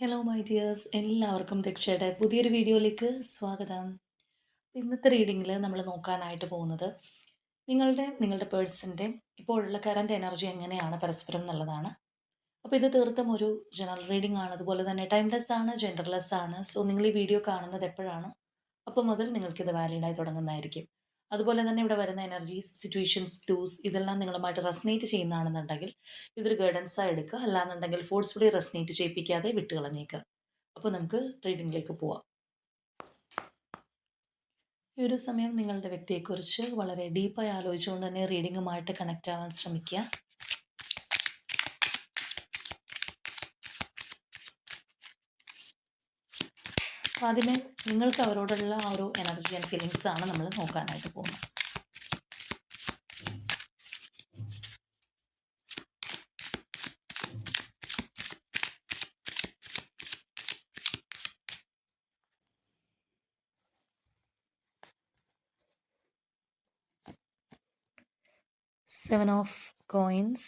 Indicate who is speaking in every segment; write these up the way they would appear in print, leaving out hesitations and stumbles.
Speaker 1: Hello my dears, എല്ലാവർക്കും ദക്ഷയുടെ പുതിയൊരു വീഡിയോയിലേക്ക് സ്വാഗതം. ഇന്നത്തെ റീഡിങ്ങിൽ നമ്മൾ നോക്കാനായിട്ട് പോകുന്നത് നിങ്ങളുടെ പേഴ്സൻ്റെ ഇപ്പോഴുള്ള കറൻറ്റ് എനർജി എങ്ങനെയാണ് പരസ്പരം എന്നുള്ളതാണ്. അപ്പോൾ ഇത് തീർത്തും ഒരു ജനറൽ റീഡിംഗ് ആണ്, അതുപോലെ തന്നെ ടൈംലെസ് ആണ്, ജെൻഡർലെസ് ആണ്. സോ നിങ്ങൾ ഈ വീഡിയോ കാണുന്നത് എപ്പോഴാണ് അപ്പോൾ മുതൽ നിങ്ങൾക്കിത് വാലിഡായി തുടങ്ങുന്നതായിരിക്കും. അതുപോലെ തന്നെ ഇവിടെ വരുന്ന എനർജീസ്, സിറ്റുവേഷൻസ്, ക്ലൂസ് ഇതെല്ലാം നിങ്ങളുമായിട്ട് റെസനേറ്റ് ചെയ്യുന്നതാണെന്നുണ്ടെങ്കിൽ ഇതൊരു ഗൈഡൻസായി എടുക്കുക, അല്ലാന്നുണ്ടെങ്കിൽ ഫോഴ്സ്ഫുള്ളി റെസനേറ്റ് ചെയ്യിപ്പിക്കാതെ വിട്ടുകളഞ്ഞേക്കുക. അപ്പോൾ നമുക്ക് റീഡിങ്ങിലേക്ക് പോവാം. ഈ ഒരു സമയം നിങ്ങളുടെ വ്യക്തിയെക്കുറിച്ച് വളരെ ഡീപ്പായി ആലോചിച്ചുകൊണ്ട് തന്നെ റീഡിങ്ങുമായിട്ട് കണക്റ്റ് ആവാൻ ശ്രമിക്കുക. ആദ്യമേ നിങ്ങൾക്ക് അവരോടുള്ള ആ ഒരു എനർജി ആൻഡ് ഫീലിങ്സ് ആണ് നമ്മൾ നോക്കാനായിട്ട് പോകുന്നത്. Seven of Coins,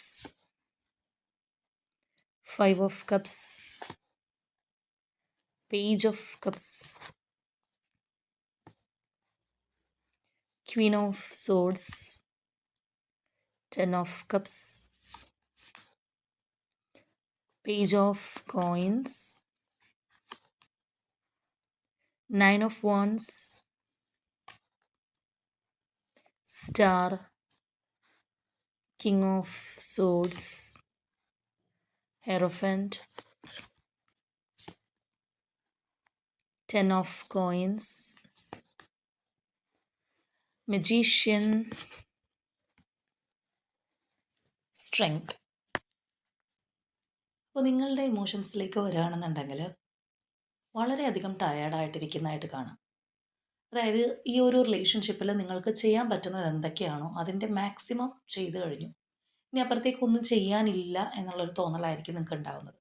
Speaker 1: Five of Cups, Page of Cups, Queen of Swords, Ten of Cups, Page of Coins, Nine of Wands, Star, King of Swords, Hierophant, Ten of Coins, Magician, Strength. അപ്പോൾ നിങ്ങളുടെ ഇമോഷൻസിലേക്ക് വരികയാണെന്നുണ്ടെങ്കിൽ വളരെയധികം ടയേർഡായിട്ടിരിക്കുന്നതായിട്ട് കാണാം. അതായത് ഈ ഒരു റിലേഷൻഷിപ്പിൽ നിങ്ങൾക്ക് ചെയ്യാൻ പറ്റുന്നത് എന്തൊക്കെയാണോ അതിൻ്റെ മാക്സിമം ചെയ്തു കഴിഞ്ഞു. ഇനി അപ്പുറത്തേക്കൊന്നും ചെയ്യാനില്ല എന്നുള്ളൊരു തോന്നലായിരിക്കും നിങ്ങൾക്ക് ഉണ്ടാകുന്നത്.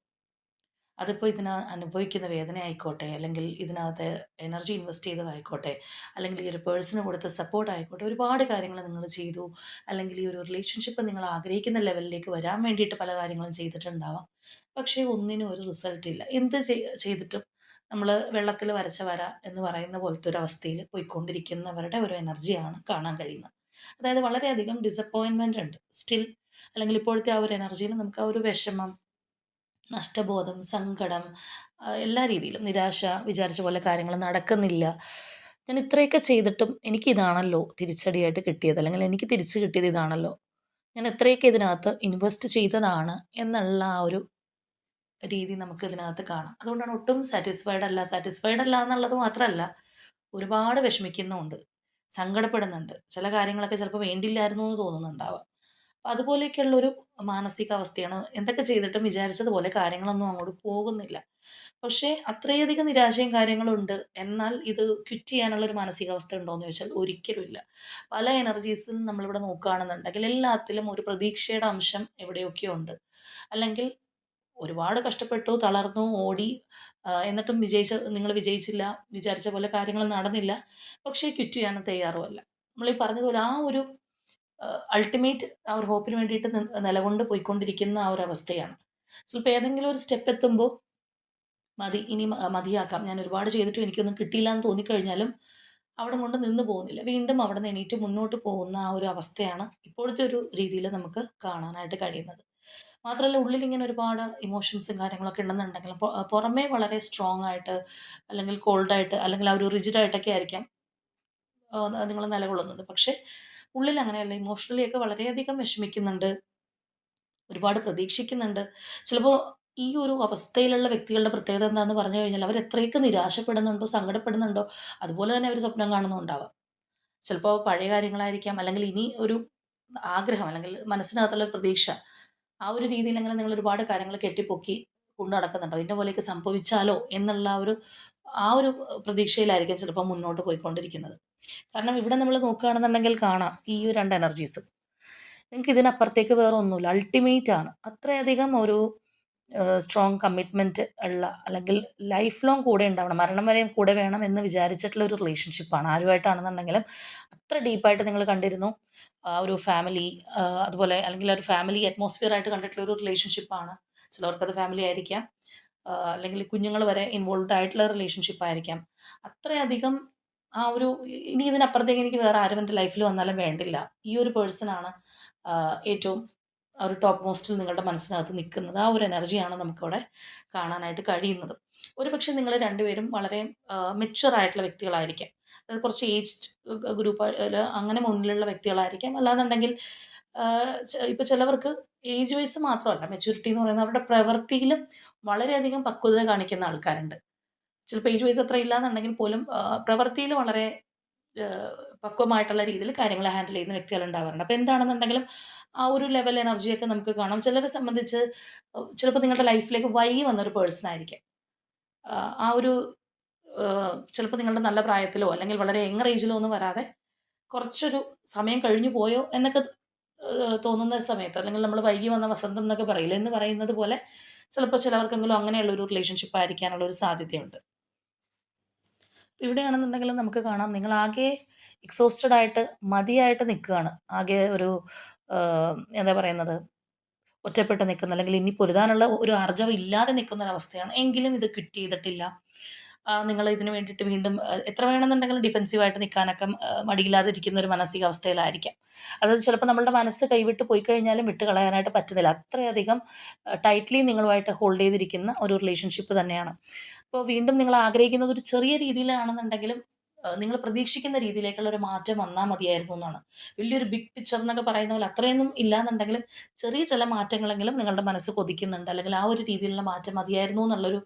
Speaker 1: അതിപ്പോൾ അനുഭവിക്കുന്ന വേദന ആയിക്കോട്ടെ, അല്ലെങ്കിൽ ഇതിനകത്ത് എനർജി ഇൻവെസ്റ്റ് ചെയ്തതായിക്കോട്ടെ, അല്ലെങ്കിൽ ഈ ഒരു പേഴ്സണ് കൊടുത്ത സപ്പോർട്ട് ആയിക്കോട്ടെ, ഒരുപാട് കാര്യങ്ങൾ നിങ്ങൾ ചെയ്തു. അല്ലെങ്കിൽ ഈ ഒരു റിലേഷൻഷിപ്പ് നിങ്ങൾ ആഗ്രഹിക്കുന്ന ലെവലിലേക്ക് വരാൻ വേണ്ടിയിട്ട് പല കാര്യങ്ങളും ചെയ്തിട്ടുണ്ടാവാം. പക്ഷേ ഒന്നിനും ഒരു റിസൾട്ട് ഇല്ല. എന്ത് ചെയ്തിട്ടും നമ്മൾ വെള്ളത്തിൽ വരച്ച വര എന്ന് പറയുന്ന പോലത്തെ ഒരു അവസ്ഥയിൽ പോയിക്കൊണ്ടിരിക്കുന്നവരുടെ ഒരു എനർജിയാണ് കാണാൻ കഴിയുന്നത്. അതായത് വളരെയധികം ഡിസപ്പോയിൻമെൻ്റ് ഉണ്ട് സ്റ്റിൽ. അല്ലെങ്കിൽ ഇപ്പോഴത്തെ ആ ഒരു എനർജിയിൽ നമുക്ക് ആ ഒരു വിഷമം, നഷ്ടബോധം, സങ്കടം, എല്ലാ രീതിയിലും നിരാശ, വിചാരിച്ച പോലെ കാര്യങ്ങൾ നടക്കുന്നില്ല. ഞാൻ ഇത്രയൊക്കെ ചെയ്തിട്ടും എനിക്കിതാണല്ലോ തിരിച്ചടിയായിട്ട് കിട്ടിയത്, അല്ലെങ്കിൽ എനിക്ക് തിരിച്ച് കിട്ടിയത് ഇതാണല്ലോ, ഞാൻ എത്രയൊക്കെ ഇതിനകത്ത് ഇൻവെസ്റ്റ് ചെയ്തതാണ് എന്നുള്ള ആ ഒരു രീതി നമുക്ക് ഇതിനകത്ത് കാണാം. അതുകൊണ്ടാണ് ഒട്ടും സാറ്റിസ്ഫൈഡ് അല്ല എന്നുള്ളത് മാത്രമല്ല, ഒരുപാട് വിഷമിക്കുന്നുമുണ്ട്, സങ്കടപ്പെടുന്നുണ്ട്, ചില കാര്യങ്ങളൊക്കെ ചിലപ്പോൾ വേണ്ടില്ലായിരുന്നു എന്ന് തോന്നുന്നുണ്ടാവാം. അപ്പം അതുപോലെയൊക്കെയുള്ളൊരു മാനസികാവസ്ഥയാണ്. എന്തൊക്കെ ചെയ്തിട്ടും വിചാരിച്ചതുപോലെ കാര്യങ്ങളൊന്നും അങ്ങോട്ട് പോകുന്നില്ല. പക്ഷേ അത്രയധികം നിരാശയും കാര്യങ്ങളും ഉണ്ട്. എന്നാൽ ഇത് ക്വിറ്റ് ചെയ്യാനുള്ളൊരു മാനസികാവസ്ഥ ഉണ്ടോ എന്ന് ചോദിച്ചാൽ ഒരിക്കലും ഇല്ല. പല എനർജീസും നമ്മളിവിടെ നോക്കുകയാണെന്നുണ്ടെങ്കിൽ എല്ലാത്തിലും ഒരു പ്രതീക്ഷയുടെ അംശം എവിടെയൊക്കെയോ ഉണ്ട്. അല്ലെങ്കിൽ ഒരുപാട് കഷ്ടപ്പെട്ടു, തളർന്നു, ഓടി, എന്നിട്ടും നിങ്ങൾ വിജയിച്ചില്ല, വിചാരിച്ച പോലെ കാര്യങ്ങൾ നടന്നില്ല. പക്ഷേ ക്വിറ്റ് ചെയ്യാനും തയ്യാറുമല്ല. നമ്മളീ പറഞ്ഞതുപോലെ ആ ഒരു അൾട്ടിമേറ്റ് ആ ഒരു ഹോപ്പിന് വേണ്ടിയിട്ട് നിലകൊണ്ട് പോയിക്കൊണ്ടിരിക്കുന്ന ആ ഒരു അവസ്ഥയാണ്. ചിലപ്പോൾ ഏതെങ്കിലും ഒരു സ്റ്റെപ്പ് എത്തുമ്പോൾ മതി, ഇനി മതിയാക്കാം, ഞാൻ ഒരുപാട് ചെയ്തിട്ടും എനിക്കൊന്നും കിട്ടിയില്ല എന്ന് തോന്നിക്കഴിഞ്ഞാലും അവിടെ കൊണ്ട് നിന്ന് പോകുന്നില്ല. വീണ്ടും അവിടെ നിന്ന് എണീറ്റ് മുന്നോട്ട് പോകുന്ന ആ ഒരു അവസ്ഥയാണ് ഇപ്പോഴത്തെ ഒരു രീതിയിൽ നമുക്ക് കാണാനായിട്ട് കഴിയുന്നത്. മാത്രമല്ല ഉള്ളിൽ ഇങ്ങനെ ഒരുപാട് ഇമോഷൻസും കാര്യങ്ങളൊക്കെ ഉണ്ടെന്നുണ്ടെങ്കിലും പുറമേ വളരെ സ്ട്രോങ് ആയിട്ട്, അല്ലെങ്കിൽ കോൾഡായിട്ട്, അല്ലെങ്കിൽ ആ ഒരു റിജിഡായിട്ടൊക്കെ ആയിരിക്കാം നിങ്ങൾ നിലകൊള്ളുന്നത്. പക്ഷേ ഉള്ളിൽ അങ്ങനെയല്ല, ഇമോഷണലി ഒക്കെ വളരെയധികം വിഷമിക്കുന്നുണ്ട്, ഒരുപാട് പ്രതീക്ഷിക്കുന്നുണ്ട്. ചിലപ്പോൾ ഈ ഒരു അവസ്ഥയിലുള്ള വ്യക്തികളുടെ പ്രത്യേകത എന്താണെന്ന് പറഞ്ഞു കഴിഞ്ഞാൽ അവർ എത്രയൊക്കെ നിരാശപ്പെടുന്നുണ്ടോ, സങ്കടപ്പെടുന്നുണ്ടോ, അതുപോലെ തന്നെ അവർ സ്വപ്നം കാണുന്നുണ്ടാവാം. ചിലപ്പോൾ പഴയ കാര്യങ്ങളായിരിക്കാം, അല്ലെങ്കിൽ ഇനി ഒരു ആഗ്രഹം, അല്ലെങ്കിൽ മനസ്സിനകത്തുള്ള ഒരു പ്രതീക്ഷ. ആ ഒരു രീതിയിൽ അങ്ങനെ നിങ്ങൾ ഒരുപാട് കാര്യങ്ങൾ കെട്ടിപ്പൊക്കി കൊണ്ട് നടക്കുന്നുണ്ടോ, ഇന്ന പോലെയൊക്കെ സംഭവിച്ചാലോ എന്നുള്ള ആ ഒരു പ്രതീക്ഷയിലായിരിക്കും ചിലപ്പോൾ മുന്നോട്ട് പോയിക്കൊണ്ടിരിക്കുന്നത്. കാരണം ഇവിടെ നമ്മൾ നോക്കുകയാണെന്നുണ്ടെങ്കിൽ കാണാം ഈ ഒരു രണ്ട് എനർജീസ്. നിങ്ങൾക്ക് ഇതിനപ്പുറത്തേക്ക് വേറെ ഒന്നുമില്ല, അൾട്ടിമേറ്റ് ആണ്. അത്രയധികം ഒരു സ്ട്രോങ് കമ്മിറ്റ്മെൻറ്റ് ഉള്ള, അല്ലെങ്കിൽ ലൈഫ് ലോങ് കൂടെ ഉണ്ടാവണം, മരണം വരെയും കൂടെ വേണം എന്ന് വിചാരിച്ചിട്ടുള്ള ഒരു റിലേഷൻഷിപ്പാണ്. ആരുമായിട്ടാണെന്നുണ്ടെങ്കിലും അത്ര ഡീപ്പായിട്ട് നിങ്ങൾ കണ്ടിരുന്നു. ആ ഒരു ഫാമിലി, അതുപോലെ അല്ലെങ്കിൽ ഒരു ഫാമിലി അറ്റ്മോസ്ഫിയർ ആയിട്ട് കണ്ടിട്ടുള്ള ഒരു റിലേഷൻഷിപ്പാണ്. ചിലവർക്കത് ഫാമിലി ആയിരിക്കാം, അല്ലെങ്കിൽ കുഞ്ഞുങ്ങൾ വരെ ഇൻവോൾവ്ഡ് ആയിട്ടുള്ള റിലേഷൻഷിപ്പ് ആയിരിക്കാം. അത്രയധികം ആ ഒരു ഇനി ഇതിനപ്പുറത്തേക്ക് എനിക്ക് വേറെ ആരും എൻ്റെ ലൈഫിൽ വന്നാലും വേണ്ടില്ല. ഈ ഒരു പേഴ്സണാണ് ഏറ്റവും ആ ഒരു ടോപ്പ് മോസ്റ്റിൽ നിങ്ങളുടെ മനസ്സിനകത്ത് നിൽക്കുന്നത്. ആ ഒരു എനർജിയാണ് നമുക്കവിടെ കാണാനായിട്ട് കഴിയുന്നത്. ഒരുപക്ഷെ നിങ്ങൾ രണ്ടുപേരും വളരെ മെച്യൂർ ആയിട്ടുള്ള വ്യക്തികളായിരിക്കാം. അതായത് കുറച്ച് ഏജ്ഡ് ഗ്രൂപ്പ് അങ്ങനെ മുന്നിലുള്ള വ്യക്തികളായിരിക്കാം. അല്ലാന്നുണ്ടെങ്കിൽ ഇപ്പോൾ ചിലവർക്ക് ഏജ് വൈസ് മാത്രമല്ല മെച്യൂരിറ്റി എന്ന് പറയുന്നത് അവരുടെ പ്രവൃത്തിയിലും വളരെയധികം പക്വത കാണിക്കുന്ന ആൾക്കാരുണ്ട്. ചിലപ്പോൾ ഏജ് വൈസ് അത്ര ഇല്ലാന്നുണ്ടെങ്കിൽ പോലും പ്രവൃത്തിയിൽ വളരെ പക്വമായിട്ടുള്ള രീതിയിൽ കാര്യങ്ങൾ ഹാൻഡിൽ ചെയ്യുന്ന വ്യക്തികൾ ഉണ്ടാവാറുണ്ട്. അപ്പോൾ എന്താണെന്നുണ്ടെങ്കിലും ആ ഒരു ലെവൽ എനർജിയൊക്കെ നമുക്ക് കാണാം. ചിലരെ സംബന്ധിച്ച് ചിലപ്പോൾ നിങ്ങളുടെ ലൈഫിലേക്ക് വൈകി വന്നൊരു പേഴ്സൺ ആയിരിക്കാം. ആ ഒരു ചിലപ്പോൾ നിങ്ങളുടെ നല്ല പ്രായത്തിലോ അല്ലെങ്കിൽ വളരെ യങ്ങർ ഏജിലോ ഒന്നും വരാതെ കുറച്ചൊരു സമയം കഴിഞ്ഞു പോയോ എന്നൊക്കെ തോന്നുന്ന സമയത്ത് അല്ലെങ്കിൽ നമ്മൾ വൈകി വന്ന വസന്തം എന്നൊക്കെ പറയില്ല എന്ന് പറയുന്നത് പോലെ ചിലപ്പോൾ ചിലവർക്കെങ്കിലും അങ്ങനെയുള്ള ഒരു റിലേഷൻഷിപ്പ് ആയിരിക്കാനുള്ള ഒരു സാധ്യതയുണ്ട്. ഇവിടെയാണെന്നുണ്ടെങ്കിൽ നമുക്ക് കാണാം നിങ്ങളാകെ എക്സോസ്റ്റഡ് ആയിട്ട് മതിയായിട്ട് നിൽക്കുകയാണ്. ആകെ ഒരു എന്താ പറയുന്നത് ഒറ്റപ്പെട്ട് നിൽക്കുന്ന അല്ലെങ്കിൽ ഇനി പൊരുതാനുള്ള ഒരു ആർജവം ഇല്ലാതെ നിൽക്കുന്ന ഒരവസ്ഥയാണ്. എങ്കിലും ഇത് ക്വിറ്റ് ചെയ്തിട്ടില്ല. നിങ്ങൾ ഇതിന് വേണ്ടിയിട്ട് വീണ്ടും എത്ര വേണമെന്നുണ്ടെങ്കിലും ഡിഫെൻസീവായിട്ട് നിൽക്കാനൊക്കെ മടിയില്ലാതിരിക്കുന്ന ഒരു മാനസികാവസ്ഥയിലായിരിക്കാം. അതായത് ചിലപ്പോൾ നമ്മളുടെ മനസ്സ് കൈവിട്ട് പോയി കഴിഞ്ഞാലും വിട്ട് കളയാനായിട്ട് പറ്റുന്നില്ല. അത്രയധികം ടൈറ്റ്ലി നിങ്ങളുമായിട്ട് ഹോൾഡ് ചെയ്തിരിക്കുന്ന ഒരു റിലേഷൻഷിപ്പ് തന്നെയാണ്. അപ്പോൾ വീണ്ടും നിങ്ങൾ ആഗ്രഹിക്കുന്നത് ഒരു ചെറിയ രീതിയിലാണെന്നുണ്ടെങ്കിലും നിങ്ങൾ പ്രതീക്ഷിക്കുന്ന രീതിയിലേക്കുള്ള ഒരു മാറ്റം വന്നാൽ മതിയായിരുന്നു എന്നാണ്. വലിയൊരു ബിഗ് പിക്ചർ എന്നൊക്കെ പറയുന്ന പോലെ അത്രയൊന്നും ഇല്ലാന്നുണ്ടെങ്കിലും ചെറിയ ചില മാറ്റങ്ങളെങ്കിലും നിങ്ങളുടെ മനസ്സ് കൊതിക്കുന്നുണ്ട്. അല്ലെങ്കിൽ ആ ഒരു രീതിയിലുള്ള മാറ്റം മതിയായിരുന്നു എന്നുള്ളൊരു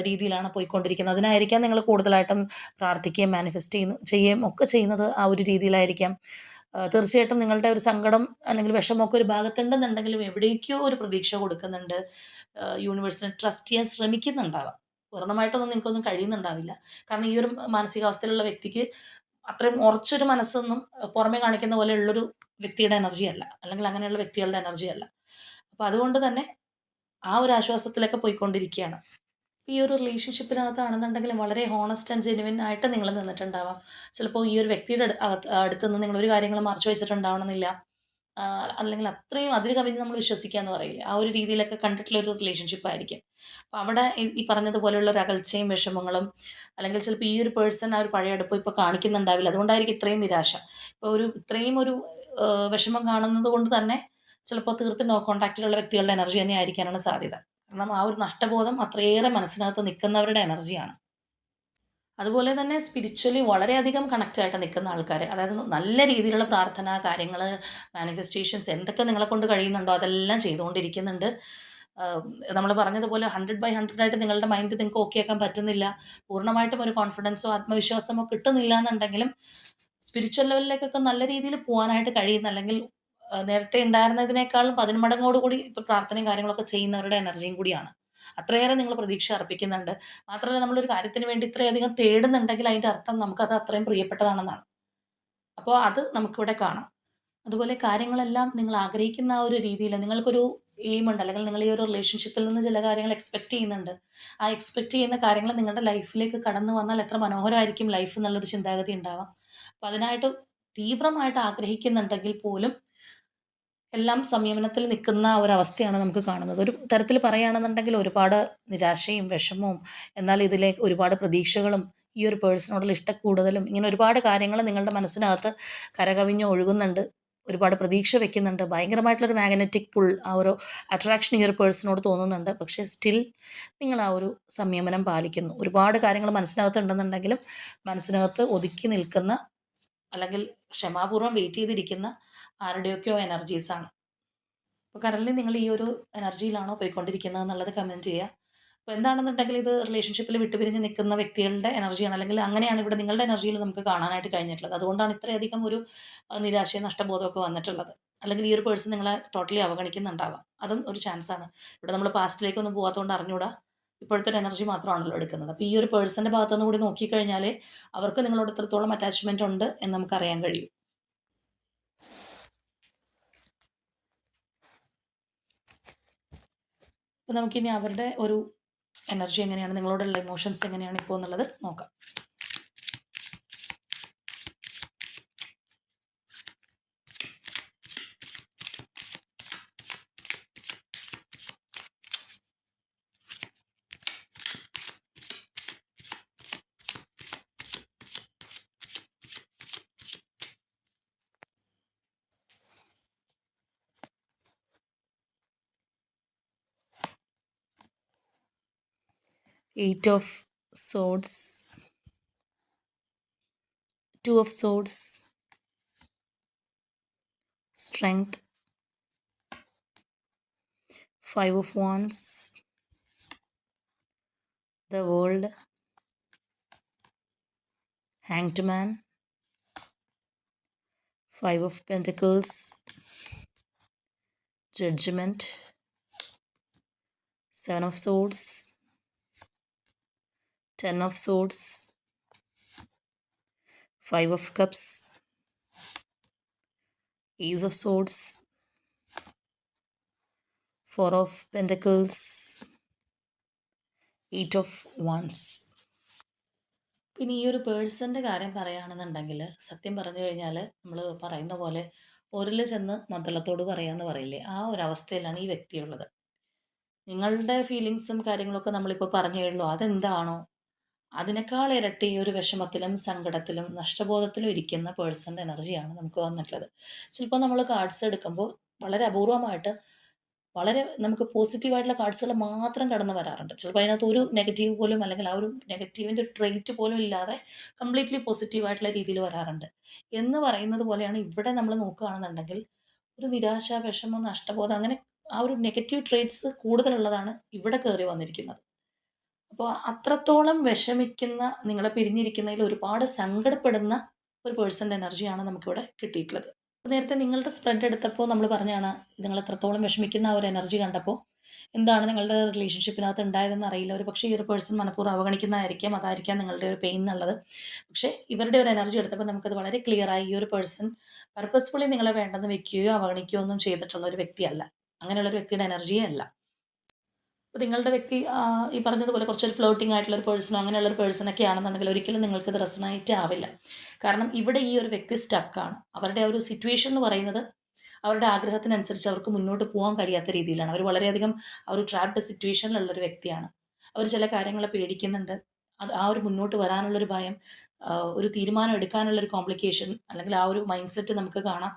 Speaker 1: രീതിയിലാണ് പോയിക്കൊണ്ടിരിക്കുന്നത്. അതിനായിരിക്കാം നിങ്ങൾ കൂടുതലായിട്ടും പ്രാർത്ഥിക്കുകയും മാനിഫെസ്റ്റ് ചെയ്യുകയും ഒക്കെ ചെയ്യുന്നത് ആ ഒരു രീതിയിലായിരിക്കാം. തീർച്ചയായിട്ടും നിങ്ങളുടെ ഒരു സങ്കടം അല്ലെങ്കിൽ വിഷമമൊക്കെ ഒരു ഭാഗത്തുണ്ടെന്നുണ്ടെങ്കിലും എവിടേക്കോ ഒരു പ്രതീക്ഷ കൊടുക്കുന്നുണ്ട്. യൂണിവേഴ്സിനെ ട്രസ്റ്റ് ചെയ്യാൻ ശ്രമിക്കുന്നുണ്ടാവാം. പൂർണ്ണമായിട്ടൊന്നും നിങ്ങൾക്കൊന്നും കഴിയുന്നുണ്ടാവില്ല. കാരണം ഈ ഒരു മാനസികാവസ്ഥയിലുള്ള വ്യക്തിക്ക് അത്രയും ഉറച്ചൊരു മനസ്സൊന്നും പുറമെ കാണിക്കുന്ന പോലെയുള്ളൊരു വ്യക്തിയുടെ എനർജി അല്ല. അല്ലെങ്കിൽ അങ്ങനെയുള്ള വ്യക്തികളുടെ എനർജി അല്ല. അപ്പോൾ അതുകൊണ്ട് തന്നെ ആ ഒരു ആശ്വാസത്തിലൊക്കെ പോയിക്കൊണ്ടിരിക്കുകയാണ്. ഈ ഒരു റിലേഷൻഷിപ്പിനകത്താണെന്നുണ്ടെങ്കിലും വളരെ ഹോണസ്റ്റ് ആൻഡ് ജെനുവിൻ ആയിട്ട് നിങ്ങൾ നിന്നിട്ടുണ്ടാവാം. ചിലപ്പോൾ ഈ ഒരു വ്യക്തിയുടെ അടുത്ത് നിന്ന് നിങ്ങൾ ഒരു കാര്യങ്ങളും മറച്ചു വെച്ചിട്ടുണ്ടാവണമെന്നില്ല. അല്ലെങ്കിൽ അത്രയും അതിര് കവിഞ്ഞ് നമ്മൾ വിശ്വസിക്കുക എന്ന് പറയില്ലേ, ആ ഒരു രീതിയിലൊക്കെ കണ്ടിട്ടുള്ള ഒരു റിലേഷൻഷിപ്പ് ആയിരിക്കും. അപ്പോൾ അവിടെ ഈ പറഞ്ഞതുപോലെയുള്ള ഒരു അകൽച്ചയും വിഷമങ്ങളും അല്ലെങ്കിൽ ചിലപ്പോൾ ഈ ഒരു പേഴ്സൺ ആ ഒരു പഴയ അടുപ്പം ഇപ്പോൾ കാണിക്കുന്നുണ്ടാവില്ല. അതുകൊണ്ടായിരിക്കും ഇത്രയും നിരാശ. ഇപ്പോൾ ഇത്രയും ഒരു വിഷമം കാണുന്നത് കൊണ്ട് തന്നെ ചിലപ്പോൾ തീർത്തും നോ കോൺടാക്റ്റിലുള്ള വ്യക്തികളുടെ എനർജി തന്നെ ആയിരിക്കാനാണ് സാധ്യത. കാരണം ആ ഒരു നഷ്ടബോധം അത്രയേറെ മനസ്സിനകത്ത് നിൽക്കുന്നവരുടെ എനർജിയാണ്. അതുപോലെ തന്നെ സ്പിരിച്വലി വളരെയധികം കണക്റ്റായിട്ട് നിൽക്കുന്ന ആൾക്കാർ, അതായത് നല്ല രീതിയിലുള്ള പ്രാർത്ഥന കാര്യങ്ങൾ മാനിഫെസ്റ്റേഷൻസ് എന്തൊക്കെ നിങ്ങളെ കൊണ്ട് കഴിയുന്നുണ്ടോ അതെല്ലാം ചെയ്തുകൊണ്ടിരിക്കുന്നുണ്ട്. നമ്മൾ പറഞ്ഞതുപോലെ 100/100 ആയിട്ട് നിങ്ങളുടെ മൈൻഡ് നിങ്ങൾക്ക് ഓക്കെ ആക്കാൻ പറ്റുന്നില്ല, പൂർണ്ണമായിട്ടും ഒരു കോൺഫിഡൻസോ ആത്മവിശ്വാസമോ കിട്ടുന്നില്ല എന്നുണ്ടെങ്കിലും സ്പിരിച്വൽ ലെവലിലേക്കൊക്കെ നല്ല രീതിയിൽ പോകാനായിട്ട് കഴിയുന്ന അല്ലെങ്കിൽ നേരത്തെ ഉണ്ടായിരുന്നതിനേക്കാളും 10 മടങ്ങോടുകൂടി ഇപ്പോൾ പ്രാർത്ഥനയും കാര്യങ്ങളൊക്കെ ചെയ്യുന്നവരുടെ എനർജിയും കൂടിയാണ്. അത്രയേറെ നിങ്ങൾ പ്രതീക്ഷ അർപ്പിക്കുന്നുണ്ട്. മാത്രമല്ല നമ്മളൊരു കാര്യത്തിന് വേണ്ടി ഇത്രയധികം തേടുന്നുണ്ടെങ്കിൽ അതിൻ്റെ അർത്ഥം നമുക്കത് അത്രയും പ്രിയപ്പെട്ടതാണെന്നാണ്. അപ്പോൾ അത് നമുക്കിവിടെ കാണാം. അതുപോലെ കാര്യങ്ങളെല്ലാം നിങ്ങൾ ആഗ്രഹിക്കുന്ന ആ ഒരു രീതിയിൽ നിങ്ങൾക്കൊരു എയിമുണ്ട് അല്ലെങ്കിൽ നിങ്ങൾ ഈ ഒരു റിലേഷൻഷിപ്പിൽ നിന്ന് ചില കാര്യങ്ങൾ എക്സ്പെക്റ്റ് ചെയ്യുന്നുണ്ട്. ആ എക്സ്പെക്റ്റ് ചെയ്യുന്ന കാര്യങ്ങൾ നിങ്ങളുടെ ലൈഫിലേക്ക് കടന്നു വന്നാൽ എത്ര മനോഹരമായിരിക്കും ലൈഫ് എന്നുള്ളൊരു ചിന്താഗതി ഉണ്ടാവാം. അപ്പോൾ അതിനായിട്ട് തീവ്രമായിട്ട് ആഗ്രഹിക്കുന്നുണ്ടെങ്കിൽ പോലും എല്ലാം സംയമനത്തിൽ നിൽക്കുന്ന ഒരവസ്ഥയാണ് നമുക്ക് കാണുന്നത്. ഒരു തരത്തിൽ പറയുകയാണെന്നുണ്ടെങ്കിൽ ഒരുപാട് നിരാശയും വിഷമവും എന്നാൽ ഇതിലേക്ക് ഒരുപാട് പ്രതീക്ഷകളും ഈ ഒരു പേഴ്സണോടുള്ള ഇഷ്ടക്കൂടുതലും ഇങ്ങനെ ഒരുപാട് കാര്യങ്ങൾ നിങ്ങളുടെ മനസ്സിനകത്ത് കരകവിഞ്ഞ് ഒഴുകുന്നുണ്ട്. ഒരുപാട് പ്രതീക്ഷ വെക്കുന്നുണ്ട്. ഭയങ്കരമായിട്ടുള്ളൊരു മാഗ്നറ്റിക് പുൾ ആ ഒരു അട്രാക്ഷൻ ഈ ഒരു പേഴ്സണോട് തോന്നുന്നുണ്ട്. പക്ഷേ സ്റ്റിൽ നിങ്ങൾ ആ ഒരു സംയമനം പാലിക്കുന്നു. ഒരുപാട് കാര്യങ്ങൾ മനസ്സിനകത്ത് ഉണ്ടെന്നുണ്ടെങ്കിലും മനസ്സിനകത്ത് ഒതുക്കി നിൽക്കുന്ന അല്ലെങ്കിൽ ക്ഷമാപൂർവ്വം വെയിറ്റ് ചെയ്തിരിക്കുന്ന ആരുടെയൊക്കെയോ എനർജീസാണ്. അപ്പോൾ കറൻറ്റ്ലി നിങ്ങൾ ഈ ഒരു എനർജിയിലാണോ പോയിക്കൊണ്ടിരിക്കുന്നത് എന്നുള്ളത് കമൻറ്റ് ചെയ്യുക. അപ്പോൾ എന്താണെന്നുണ്ടെങ്കിൽ ഇത് റിലേഷൻഷിപ്പിൽ വിട്ടുപിരിഞ്ഞ് നിൽക്കുന്ന വ്യക്തികളുടെ എനർജിയാണ് അല്ലെങ്കിൽ അങ്ങനെയാണ് ഇവിടെ നിങ്ങളുടെ എനർജിയിൽ നമുക്ക് കാണാനായിട്ട് കഴിഞ്ഞിട്ടുള്ളത്. അതുകൊണ്ടാണ് ഇത്രയധികം ഒരു നിരാശയും നഷ്ടബോധമൊക്കെ വന്നിട്ടുള്ളത്. അല്ലെങ്കിൽ ഈ ഒരു പേഴ്സൺ നിങ്ങളെ ടോട്ടലി അവഗണിക്കുന്നുണ്ടാവാം. അതും ഒരു ചാൻസാണ്. ഇവിടെ നമ്മൾ പാസ്റ്റിലേക്കൊന്നും പോകാത്തതുകൊണ്ട് അറിഞ്ഞുകൂടാ. ഇപ്പോഴത്തെ ഒരു എനർജി മാത്രമാണല്ലോ എടുക്കുന്നത്. അപ്പോൾ ഈ ഒരു പേഴ്സൻ്റെ ഭാഗത്തുനിന്ന് കൂടി നോക്കിക്കഴിഞ്ഞാൽ അവർക്ക് നിങ്ങളോട് എത്രത്തോളം അറ്റാച്ച്മെൻ്റ് ഉണ്ട് എന്ന് നമുക്കറിയാൻ കഴിയും. അപ്പോൾ നമുക്കിനി അവരുടെ ഒരു എനർജി എങ്ങനെയാണ്, നിങ്ങളോടുള്ള ഇമോഷൻസ് എങ്ങനെയാണ് ഇപ്പോൾ എന്നുള്ളത് നോക്കാം. Eight of Swords, Two of Swords, Strength, Five of Wands, the World, Hanged Man, Five of Pentacles, Judgment, Seven of Swords, Ten of Swords, Five of Cups, Ace of Swords, Four of Pentacles, Eight of Wands. പിന്നെ ഈ ഒരു പേഴ്സൻ്റെ കാര്യം പറയുകയാണെന്നുണ്ടെങ്കിൽ സത്യം പറഞ്ഞു കഴിഞ്ഞാൽ നമ്മൾ പറയുന്ന പോലെ ഒരിൽ ചെന്ന് മദ്ദളത്തോട് പറയാമെന്ന് പറയില്ലേ, ആ ഒരു അവസ്ഥയിലാണ് ഈ വ്യക്തിയുള്ളത്. നിങ്ങളുടെ ഫീലിങ്സും കാര്യങ്ങളൊക്കെ നമ്മളിപ്പോൾ പറഞ്ഞു കഴിഞ്ഞു, അതെന്താണോ അതിനേക്കാൾ ഇരട്ടി ഒരു വിഷമത്തിലും സങ്കടത്തിലും നഷ്ടബോധത്തിലും ഇരിക്കുന്ന പേഴ്സൻ്റെ എനർജിയാണ് നമുക്ക് വന്നിട്ടുള്ളത്. ചിലപ്പോൾ നമ്മൾ കാർഡ്സ് എടുക്കുമ്പോൾ വളരെ അപൂർവമായിട്ട് വളരെ നമുക്ക് പോസിറ്റീവായിട്ടുള്ള കാർഡ്സുകൾ മാത്രം കടന്നു വരാറുണ്ട്. ചിലപ്പോൾ അതിനകത്ത് ഒരു നെഗറ്റീവ് പോലും അല്ലെങ്കിൽ ആ ഒരു നെഗറ്റീവിൻ്റെ ഒരു ട്രെയ്റ്റ് പോലും ഇല്ലാതെ കംപ്ലീറ്റ്ലി പോസിറ്റീവായിട്ടുള്ള രീതിയിൽ വരാറുണ്ട്. എന്ന് പറയുന്നത് പോലെയാണ് ഇവിടെ നമ്മൾ നോക്കുകയാണെന്നുണ്ടെങ്കിൽ ഒരു നിരാശ, വിഷമം, നഷ്ടബോധം അങ്ങനെ ആ ഒരു നെഗറ്റീവ് ട്രെയ്റ്റ്സ് കൂടുതലുള്ളതാണ് ഇവിടെ കയറി വന്നിരിക്കുന്നത്. അപ്പോൾ അത്രത്തോളം വിഷമിക്കുന്ന, നിങ്ങളെ പിരിഞ്ഞിരിക്കുന്നതിൽ ഒരുപാട് സങ്കടപ്പെടുന്ന ഒരു പേഴ്സൻ്റെ എനർജിയാണ് നമുക്കിവിടെ കിട്ടിയിട്ടുള്ളത്. നേരത്തെ നിങ്ങളുടെ സ്പ്രെഡ് എടുത്തപ്പോൾ നമ്മൾ പറഞ്ഞാണ് നിങ്ങൾ എത്രത്തോളം വിഷമിക്കുന്ന ആ ഒരു എനർജി കണ്ടപ്പോൾ എന്താണ് നിങ്ങളുടെ റിലേഷൻഷിപ്പിനകത്ത് ഉണ്ടായതെന്ന് അറിയില്ല. ഒരു പക്ഷേ ഈ ഒരു പേഴ്സൺ മനഃപൂർവ്വം അവഗണിക്കുന്നതായിരിക്കാം, അതായിരിക്കാം നിങ്ങളുടെ ഒരു പെയിൻ എന്നുള്ളത്. പക്ഷേ ഇവരുടെ ഒരു എനർജി എടുത്തപ്പോൾ നമുക്കത് വളരെ ക്ലിയറായി. ഈ ഒരു പേഴ്സൺ പർപ്പസ്ഫുള്ളി നിങ്ങളെ വേണ്ടെന്ന് വെക്കുകയോ അവഗണിക്കുകയോ ഒന്നും ചെയ്തിട്ടുള്ള ഒരു വ്യക്തിയല്ല. അങ്ങനെയുള്ള ഒരു വ്യക്തിയുടെ എനർജിയേ അല്ല. അപ്പോൾ നിങ്ങളുടെ വ്യക്തി ഈ പറഞ്ഞതുപോലെ കുറച്ചൊരു ഫ്ലോട്ടിംഗ് ആയിട്ടുള്ളൊരു പേഴ്സണോ അങ്ങനെയുള്ളൊരു പേഴ്സണൊക്കെ ആണെന്നുണ്ടെങ്കിൽ ഒരിക്കലും നിങ്ങൾക്കത് റെസണേറ്റ് ആവില്ല. കാരണം ഇവിടെ ഈ ഒരു വ്യക്തി സ്റ്റക്കാണ്. അവരുടെ ആ ഒരു സിറ്റുവേഷൻ എന്ന് പറയുന്നത് അവരുടെ ആഗ്രഹത്തിനനുസരിച്ച് അവർക്ക് മുന്നോട്ട് പോകാൻ കഴിയാത്ത രീതിയിലാണ്. അവർ വളരെയധികം ആ ഒരു ട്രാപ്ഡ് സിറ്റുവേഷനിലുള്ളൊരു വ്യക്തിയാണ്. അവർ ചില കാര്യങ്ങളെ പേടിക്കുന്നുണ്ട്. അത് ആ ഒരു മുന്നോട്ട് വരാനുള്ളൊരു ഭയം, ഒരു തീരുമാനം എടുക്കാനുള്ളൊരു കോംപ്ലിക്കേഷൻ അല്ലെങ്കിൽ ആ ഒരു മൈൻഡ് സെറ്റ് നമുക്ക് കാണാം.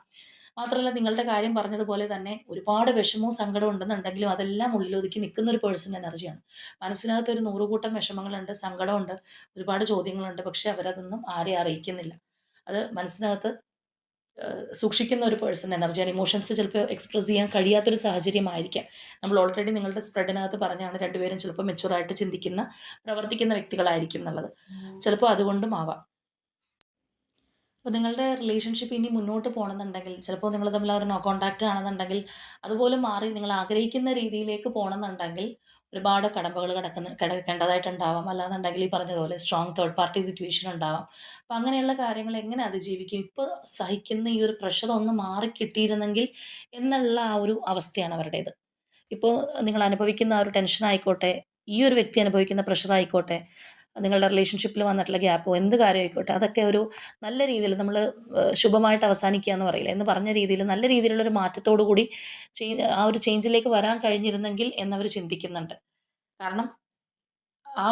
Speaker 1: മാത്രമല്ല നിങ്ങളുടെ കാര്യം പറഞ്ഞതുപോലെ തന്നെ ഒരുപാട് വിഷമവും സങ്കടവും ഉണ്ടെന്നുണ്ടെങ്കിലും അതെല്ലാം ഉള്ളിലൊതുക്കി നിൽക്കുന്ന ഒരു പേഴ്സൺ എനർജിയാണ്. മനസ്സിനകത്ത് ഒരു നൂറുകൂട്ടം വിഷമങ്ങളുണ്ട്, സങ്കടമുണ്ട്, ഒരുപാട് ചോദ്യങ്ങളുണ്ട്. പക്ഷെ അവരതൊന്നും ആരെയും അറിയിക്കുന്നില്ല. അത് മനസ്സിനകത്ത് സൂക്ഷിക്കുന്ന ഒരു പേഴ്സൺ എനർജിയാണ്. ഇമോഷൻസ് ചിലപ്പോൾ എക്സ്പ്രസ് ചെയ്യാൻ കഴിയാത്തൊരു സാഹചര്യമായിരിക്കാം. നമ്മൾ ഓൾറെഡി നിങ്ങളുടെ സ്പ്രെഡിനകത്ത് പറഞ്ഞാണ് രണ്ടുപേരും ചിലപ്പോൾ മെച്യൂറായിട്ട് ചിന്തിക്കുന്ന, പ്രവർത്തിക്കുന്ന വ്യക്തികളായിരിക്കും എന്നുള്ളത്. ചിലപ്പോൾ അതുകൊണ്ടും ആവാം. അപ്പോൾ നിങ്ങളുടെ റിലേഷൻഷിപ്പ് ഇനി മുന്നോട്ട് പോകണമെന്നുണ്ടെങ്കിൽ, ചിലപ്പോൾ നിങ്ങൾ തമ്മിൽ ഒരു നോ കോൺടാക്റ്റ് ആണെന്നുണ്ടെങ്കിൽ അതുപോലും മാറി നിങ്ങൾ ആഗ്രഹിക്കുന്ന രീതിയിലേക്ക് പോകണമെന്നുണ്ടെങ്കിൽ ഒരുപാട് കടമ്പകൾ കിടക്കേണ്ടതായിട്ടുണ്ടാവാം. അല്ലാന്നുണ്ടെങ്കിൽ ഈ പറഞ്ഞതുപോലെ സ്ട്രോങ് തേർഡ് പാർട്ടി സിറ്റുവേഷൻ ഉണ്ടാവാം. അപ്പോൾ അങ്ങനെയുള്ള കാര്യങ്ങൾ എങ്ങനെ അതിജീവിക്കും, ഇപ്പോൾ സഹിക്കുന്ന ഈ ഒരു പ്രഷർ ഒന്ന് മാറിക്കിട്ടിയിരുന്നെങ്കിൽ എന്നുള്ള ആ ഒരു അവസ്ഥയാണ് അവരുടേത്. ഇപ്പോൾ നിങ്ങൾ അനുഭവിക്കുന്ന ആ ഒരു ടെൻഷൻ ആയിക്കോട്ടെ, ഈ ഒരു വ്യക്തി അനുഭവിക്കുന്ന പ്രഷർ ആയിക്കോട്ടെ, നിങ്ങളുടെ റിലേഷൻഷിപ്പിൽ വന്നിട്ടുള്ള ഗ്യാപ്പോ എന്ത് കാര്യമായിക്കോട്ടെ, അതൊക്കെ ഒരു നല്ല രീതിയിൽ നമ്മൾ ശുഭമായിട്ട് അവസാനിക്കുക എന്ന് പറയില്ല, എന്ന് പറഞ്ഞ രീതിയിൽ നല്ല രീതിയിലുള്ളൊരു മാറ്റത്തോടു കൂടി ആ ഒരു ചേഞ്ചിലേക്ക് വരാൻ കഴിഞ്ഞിരുന്നെങ്കിൽ എന്നവർ ചിന്തിക്കുന്നുണ്ട്. കാരണം ആ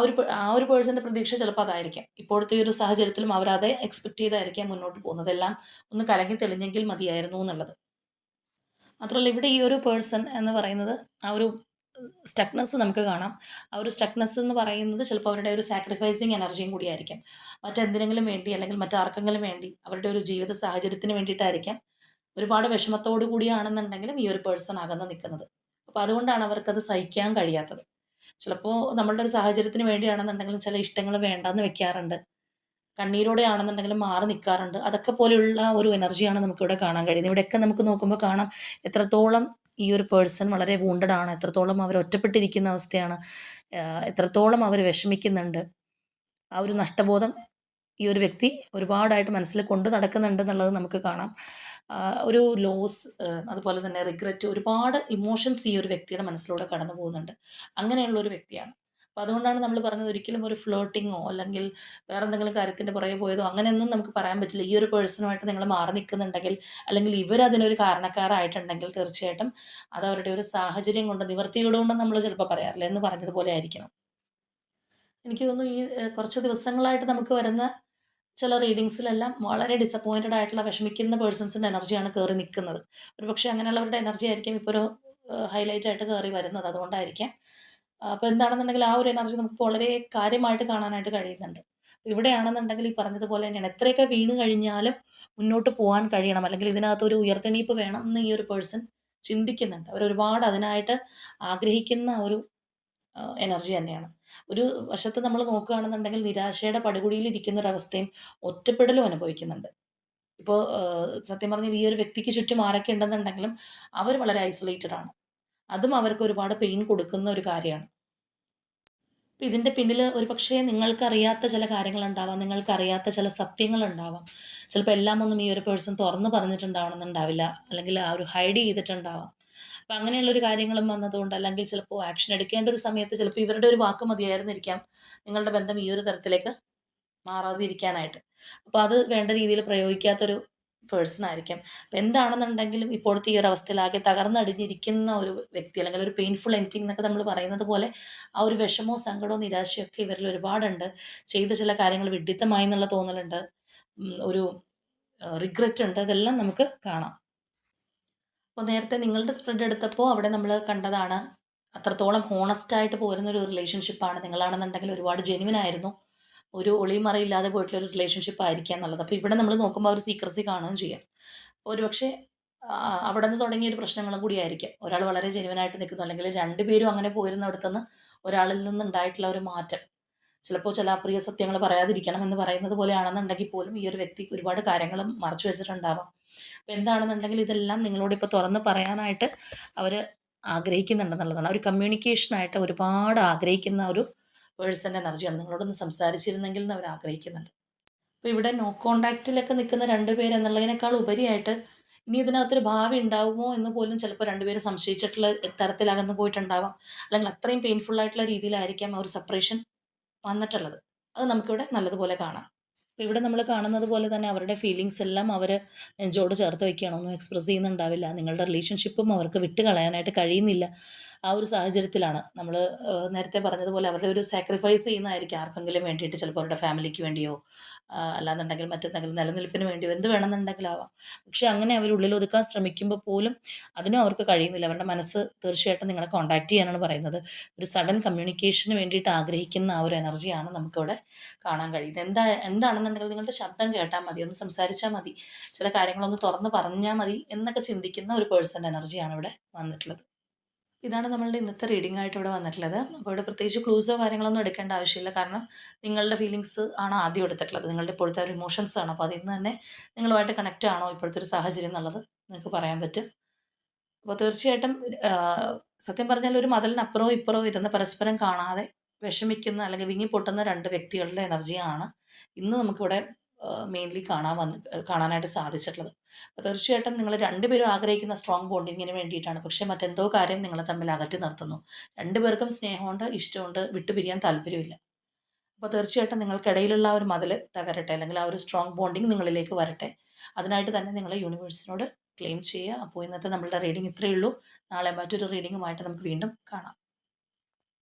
Speaker 1: ഒരു പേഴ്സൻ്റെ പ്രതീക്ഷ ചിലപ്പോൾ അതായിരിക്കാം. ഇപ്പോഴത്തെ ഈ ഒരു സാഹചര്യത്തിലും അവരതേ എക്സ്പെക്റ്റ് ചെയ്തായിരിക്കാം മുന്നോട്ട് പോകുന്നത്. എല്ലാം ഒന്ന് കലങ്ങി തെളിഞ്ഞെങ്കിൽ മതിയായിരുന്നു എന്നുള്ളത്. മാത്രമല്ല ഇവിടെ ഈ ഒരു പേഴ്സൺ എന്ന് പറയുന്നത് ആ ഒരു സ്റ്റക്നെസ് നമുക്ക് കാണാം. ആ ഒരു സ്റ്റക്നെസ് എന്ന് പറയുന്നത് ചിലപ്പോൾ അവരുടെ ഒരു സാക്രിഫൈസിങ് എനർജിയും കൂടിയായിരിക്കാം. മറ്റെന്തിനെങ്കിലും വേണ്ടി അല്ലെങ്കിൽ മറ്റാർക്കെങ്കിലും വേണ്ടി അവരുടെ ഒരു ജീവിത സാഹചര്യത്തിന് വേണ്ടിയിട്ടായിരിക്കാം ഒരുപാട് വിഷമത്തോടു കൂടിയാണെന്നുണ്ടെങ്കിലും ഈ ഒരു പേഴ്സൺ അകന്ന് നിൽക്കുന്നത്. അപ്പോൾ അതുകൊണ്ടാണ് അവർക്കത് സഹിക്കാൻ കഴിയാത്തത്. ചിലപ്പോൾ നമ്മളുടെ ഒരു സാഹചര്യത്തിന് വേണ്ടിയാണെന്നുണ്ടെങ്കിലും ചില ഇഷ്ടങ്ങൾ വേണ്ടാന്ന് വെക്കാറുണ്ട്. കണ്ണീരോടെ ആണെന്നുണ്ടെങ്കിലും മാറി നിൽക്കാറുണ്ട്. അതൊക്കെ പോലെയുള്ള ഒരു എനർജിയാണ് നമുക്കിവിടെ കാണാൻ കഴിയുന്നത്. ഇവിടെയൊക്കെ നമുക്ക് നോക്കുമ്പോൾ കാണാം എത്രത്തോളം ഈ ഒരു പേഴ്സൺ വളരെ വൂണ്ടഡ് ആണ്, എത്രത്തോളം അവർ ഒറ്റപ്പെട്ടിരിക്കുന്ന അവസ്ഥയാണ്, എത്രത്തോളം അവർ വിഷമിക്കുന്നുണ്ട്. ആ ഒരു നഷ്ടബോധം ഈ ഒരു വ്യക്തി ഒരുപാടായിട്ട് മനസ്സിൽ കൊണ്ട് നടക്കുന്നുണ്ടെന്നുള്ളത് നമുക്ക് കാണാം. ഒരു ലോസ്, അതുപോലെ തന്നെ റിഗ്രറ്റ്, ഒരുപാട് ഇമോഷൻസ് ഈ ഒരു വ്യക്തിയുടെ മനസ്സിലൂടെ കടന്നു പോകുന്നുണ്ട്. അങ്ങനെയുള്ള ഒരു വ്യക്തിയാണ്. അപ്പോൾ അതുകൊണ്ടാണ് നമ്മൾ പറഞ്ഞത് ഒരിക്കലും ഒരു ഫ്ലേർട്ടിങ്ങോ അല്ലെങ്കിൽ വേറെ എന്തെങ്കിലും കാര്യത്തിൻ്റെ പുറകെ പോയതോ അങ്ങനെയൊന്നും നമുക്ക് പറയാൻ പറ്റില്ല. ഈ ഒരു പേഴ്സണുമായിട്ട് നിങ്ങൾ മാറി നിൽക്കുന്നുണ്ടെങ്കിൽ അല്ലെങ്കിൽ ഇവരതിനൊരു കാരണക്കാരായിട്ടുണ്ടെങ്കിൽ തീർച്ചയായിട്ടും അത് അവരുടെ ഒരു സാഹചര്യം കൊണ്ട്, നിവർത്തികേട് കൊണ്ട് നമ്മൾ ചിലപ്പോൾ പറയാറില്ല, എന്ന് പറഞ്ഞതുപോലെ ആയിരിക്കണം. എനിക്ക് തോന്നുന്നു ഈ കുറച്ച് ദിവസങ്ങളായിട്ട് നമുക്ക് വരുന്ന ചില റീഡിങ്സിലെല്ലാം വളരെ ഡിസപ്പോയിൻറ്റഡ് ആയിട്ടുള്ള വിഷമിക്കുന്ന പേഴ്സൺസിൻ്റെ എനർജിയാണ് കയറി നിൽക്കുന്നത്. ഒരു പക്ഷേ അങ്ങനെയുള്ളവരുടെ എനർജി ആയിരിക്കും ഇപ്പോൾ ഒരു ഹൈലൈറ്റ് ആയിട്ട് കയറി വരുന്നത്. അതുകൊണ്ടായിരിക്കാം. അപ്പോൾ എന്താണെന്നുണ്ടെങ്കിൽ ആ ഒരു എനർജി നമുക്ക് വളരെ കാര്യമായിട്ട് കാണാനായിട്ട് കഴിയുന്നുണ്ട്. ഇവിടെയാണെന്നുണ്ടെങ്കിൽ ഈ പറഞ്ഞതുപോലെ തന്നെയാണ്. എത്രയൊക്കെ വീണ് കഴിഞ്ഞാലും മുന്നോട്ട് പോകാൻ കഴിയണം. അല്ലെങ്കിൽ ഇതിനകത്തൊരു ഉയർത്തെണീപ്പ് വേണം എന്ന് ഈ ഒരു പേഴ്സൺ ചിന്തിക്കുന്നുണ്ട്. അവരൊരുപാട് അതിനായിട്ട് ആഗ്രഹിക്കുന്ന ഒരു എനർജി തന്നെയാണ്. ഒരു വശത്ത് നമ്മൾ നോക്കുകയാണെന്നുണ്ടെങ്കിൽ നിരാശയുടെ പടുകുഴിയിൽ ഇരിക്കുന്ന ഒരവസ്ഥയും ഒറ്റപ്പെടലും അനുഭവിക്കുന്നുണ്ട്. ഇപ്പോൾ സത്യം പറഞ്ഞാൽ ഈ ഒരു വ്യക്തിക്ക് ചുറ്റും ആരൊക്കെ ഉണ്ടെന്നുണ്ടെങ്കിലും അവർ വളരെ ഐസൊലേറ്റഡ് ആണ്. അതും അവർക്ക് ഒരുപാട് പെയിൻ കൊടുക്കുന്ന ഒരു കാര്യമാണ്. ഇപ്പം ഇതിൻ്റെ പിന്നിൽ ഒരുപക്ഷേ നിങ്ങൾക്കറിയാത്ത ചില കാര്യങ്ങളുണ്ടാവാം. നിങ്ങൾക്കറിയാത്ത ചില സത്യങ്ങളുണ്ടാവാം. ചിലപ്പോൾ എല്ലാം ഒന്നും ഈ ഒരു പേഴ്സൺ തുറന്ന് പറഞ്ഞിട്ടുണ്ടാവണമെന്നുണ്ടാവില്ല. അല്ലെങ്കിൽ ആ ഒരു ഹൈഡ് ചെയ്തിട്ടുണ്ടാവാം. അപ്പം അങ്ങനെയുള്ളൊരു കാര്യങ്ങളും വന്നതുകൊണ്ട്, അല്ലെങ്കിൽ ചിലപ്പോൾ ആക്ഷൻ എടുക്കേണ്ട ഒരു സമയത്ത് ചിലപ്പോൾ ഇവരുടെ ഒരു വാക്ക് മതിയായിരുന്നിരിക്കാം നിങ്ങളുടെ ബന്ധം ഈ ഒരു തരത്തിലേക്ക് മാറാതിരിക്കാനായിട്ട്. അപ്പോൾ അത് വേണ്ട രീതിയിൽ പ്രയോഗിക്കാത്തൊരു പേഴ്സൺ ആയിരിക്കാം. അപ്പോൾ എന്താണെന്നുണ്ടെങ്കിലും ഇപ്പോഴത്തെ ഈ ഒരു അവസ്ഥയിൽ ആകെ തകർന്നടിഞ്ഞിരിക്കുന്ന ഒരു വ്യക്തി, അല്ലെങ്കിൽ ഒരു പെയിൻഫുൾ എൻഡിങ് എന്നൊക്കെ നമ്മൾ പറയുന്നത് പോലെ ആ ഒരു വിഷമവും സങ്കടവും നിരാശയും ഒക്കെ ഇവരിൽ ഒരുപാടുണ്ട്. ചെയ്ത ചില കാര്യങ്ങൾ വിഡ്ഢിത്തമായി എന്നുള്ള തോന്നലുണ്ട്. ഒരു റിഗ്രറ്റ് ഉണ്ട്. ഇതെല്ലാം നമുക്ക് കാണാം. അപ്പോൾ നേരത്തെ നിങ്ങളുടെ സ്പ്രെഡ് എടുത്തപ്പോൾ അവിടെ നമ്മൾ കണ്ടതാണ് അത്രത്തോളം ഹോണസ്റ്റ് ആയിട്ട് പോരുന്ന ഒരു റിലേഷൻഷിപ്പാണ്. നിങ്ങളാണെന്നുണ്ടെങ്കിൽ ഒരുപാട് ജെന്യുവൻ ആയിരുന്നു. ഒരു ഒളിയും മറയില്ലാതെ പോയിട്ടുള്ള ഒരു റിലേഷൻഷിപ്പ് ആയിരിക്കാം എന്നുള്ളത്. അപ്പോൾ ഇവിടെ നമ്മൾ നോക്കുമ്പോൾ ഒരു സീക്രസി കാണുകയും ചെയ്യാം. ഒരുപക്ഷെ അവിടെ നിന്ന് തുടങ്ങിയ ഒരു പ്രശ്നങ്ങളും കൂടി ആയിരിക്കാം. ഒരാൾ വളരെ ജെന്യുവൻ ആയിട്ട് നിൽക്കുന്നു, അല്ലെങ്കിൽ രണ്ടുപേരും അങ്ങനെ പോയിരുന്നിടത്തുനിന്ന് ഒരാളിൽ നിന്നുണ്ടായിട്ടുള്ള ഒരു മാറ്റം. ചിലപ്പോൾ ചില അപ്രിയ സത്യങ്ങൾ പറയാതിരിക്കണം എന്ന് പറയുന്നത് പോലെയാണെന്നുണ്ടെങ്കിൽ പോലും ഈ ഒരു വ്യക്തി ഒരുപാട് കാര്യങ്ങളും മറച്ചു വെച്ചിട്ടുണ്ടാവാം. അപ്പോൾ എന്താണെന്നുണ്ടെങ്കിൽ ഇതെല്ലാം നിങ്ങളോട് ഇപ്പോൾ തുറന്ന് പറയാനായിട്ട് അവർ ആഗ്രഹിക്കുന്നുണ്ടെന്നുള്ളതാണ്. ഒരു കമ്മ്യൂണിക്കേഷനായിട്ട് ഒരുപാട് ആഗ്രഹിക്കുന്ന ഒരു പേഴ്സൻ്റെ എനർജിയാണ്. നിങ്ങളോടൊന്ന് സംസാരിച്ചിരുന്നെങ്കിൽ എന്ന് അവർ ആഗ്രഹിക്കുന്നുണ്ട്. അപ്പോൾ ഇവിടെ നോ കോൺടാക്റ്റിലൊക്കെ നിൽക്കുന്ന 2 പേരെന്നുള്ളതിനേക്കാൾ ഉപരിയായിട്ട് ഇനി ഇതിനകത്തൊരു ഭാവി ഉണ്ടാവുമോ എന്ന് പോലും ചിലപ്പോൾ 2 പേര് സംശയിച്ചിട്ടുള്ള തരത്തിൽ അകന്നു പോയിട്ടുണ്ടാവാം. അല്ലെങ്കിൽ അത്രയും പെയിൻഫുൾ ആയിട്ടുള്ള രീതിയിലായിരിക്കാം ആ ഒരു സെപ്പറേഷൻ വന്നിട്ടുള്ളത്. അത് നമുക്കിവിടെ നല്ലതുപോലെ കാണാം. അപ്പോൾ ഇവിടെ നമ്മൾ കാണുന്നത് പോലെ തന്നെ അവരുടെ ഫീലിങ്സ് എല്ലാം അവർ നെഞ്ചോട് ചേർത്ത് വയ്ക്കുകയാണ്. ഒന്നും എക്സ്പ്രസ് ചെയ്യുന്നുണ്ടാവില്ല. നിങ്ങളുടെ റിലേഷൻഷിപ്പും അവർക്ക് വിട്ട് കളയാനായിട്ട് കഴിയുന്നില്ല. ആ ഒരു സാഹചര്യത്തിലാണ് നമ്മൾ നേരത്തെ പറഞ്ഞതുപോലെ അവരുടെ ഒരു സാക്രിഫൈസ് ചെയ്യുന്നതായിരിക്കും ആർക്കെങ്കിലും വേണ്ടിയിട്ട്. ചിലപ്പോൾ അവരുടെ ഫാമിലിക്ക് വേണ്ടിയോ അല്ലാന്നുണ്ടെങ്കിൽ മറ്റെന്തെങ്കിലും നിലനിൽപ്പിന് വേണ്ടിയോ എന്ത് വേണമെന്നുണ്ടെങ്കിലാവാം. പക്ഷേ അങ്ങനെ അവർ ഉള്ളിലൊതുക്കാൻ ശ്രമിക്കുമ്പോൾ പോലും അതിനും അവർക്ക് കഴിയുന്നില്ല. അവരുടെ മനസ്സ് തീർച്ചയായിട്ടും നിങ്ങളെ കോൺടാക്റ്റ് ചെയ്യാനാണ് പറയുന്നത്. ഒരു സഡൻ കമ്മ്യൂണിക്കേഷന് വേണ്ടിയിട്ട് ആഗ്രഹിക്കുന്ന ആ ഒരു എനർജിയാണ് നമുക്കിവിടെ കാണാൻ കഴിയുന്നത്. എന്താണെന്നുണ്ടെങ്കിൽ നിങ്ങളുടെ ശബ്ദം കേട്ടാൽ മതി, ഒന്ന് സംസാരിച്ചാൽ മതി, ചില കാര്യങ്ങളൊന്ന് തുറന്ന് പറഞ്ഞാൽ മതി എന്നൊക്കെ ചിന്തിക്കുന്ന ഒരു പേഴ്സൻ്റെ എനർജിയാണ് ഇവിടെ വന്നിട്ടുള്ളത്. ഇതാണ് നമ്മളുടെ ഇന്നത്തെ റീഡിംഗ് ആയിട്ട് ഇവിടെ വന്നിട്ടുള്ളത്. അപ്പോൾ ഇവിടെ പ്രത്യേകിച്ച് ക്ലൂസോ കാര്യങ്ങളൊന്നും എടുക്കേണ്ട ആവശ്യമില്ല. കാരണം നിങ്ങളുടെ ഫീലിങ്സ് ആണ് ആദ്യം എടുത്തിട്ടുള്ളത്. നിങ്ങളുടെ ഇപ്പോഴത്തെ ഒരു ഇമോഷൻസ് ആണ്. അപ്പോൾ അതിൽ നിന്ന് തന്നെ നിങ്ങളുമായിട്ട് കണക്റ്റ് ആണോ ഇപ്പോഴത്തെ ഒരു സാഹചര്യം എന്നുള്ളത് നിങ്ങൾക്ക് പറയാൻ പറ്റും. അപ്പോൾ തീർച്ചയായിട്ടും സത്യം പറഞ്ഞാൽ ഒരു മതിലിനപ്പുറവും ഇപ്പുറവും ഇരുന്ന് പരസ്പരം കാണാതെ വിഷമിക്കുന്ന അല്ലെങ്കിൽ വിങ്ങിപ്പൊട്ടുന്ന 2 വ്യക്തികളുടെ എനർജിയാണ് ഇന്ന് നമുക്കിവിടെ മെയിൻലി കാണാനായിട്ട് സാധിച്ചിട്ടുള്ളത്. അപ്പോൾ തീർച്ചയായിട്ടും നിങ്ങൾ 2 പേരും ആഗ്രഹിക്കുന്ന സ്ട്രോങ് ബോണ്ടിങ്ങിന് വേണ്ടിയിട്ടാണ്. പക്ഷേ മറ്റെന്തോ കാര്യം നിങ്ങളെ തമ്മിൽ അകറ്റി നിർത്തുന്നു. 2 പേർക്കും സ്നേഹമുണ്ട്, ഇഷ്ടമുണ്ട്, വിട്ടുപിരിയാൻ താല്പര്യമില്ല. അപ്പോൾ തീർച്ചയായിട്ടും നിങ്ങൾക്കിടയിലുള്ള ആ ഒരു മതിൽ തകരട്ടെ, അല്ലെങ്കിൽ ആ ഒരു സ്ട്രോങ് ബോണ്ടിങ് നിങ്ങളിലേക്ക് വരട്ടെ. അതിനായിട്ട് തന്നെ നിങ്ങൾ യൂണിവേഴ്സിനോട് ക്ലെയിം ചെയ്യുക. അപ്പോൾ ഇന്നത്തെ നമ്മളുടെ റീഡിംഗ് ഇത്രയേ ഉള്ളൂ. നാളെ മറ്റൊരു റീഡിങ്ങുമായിട്ട് നമുക്ക് വീണ്ടും കാണാം.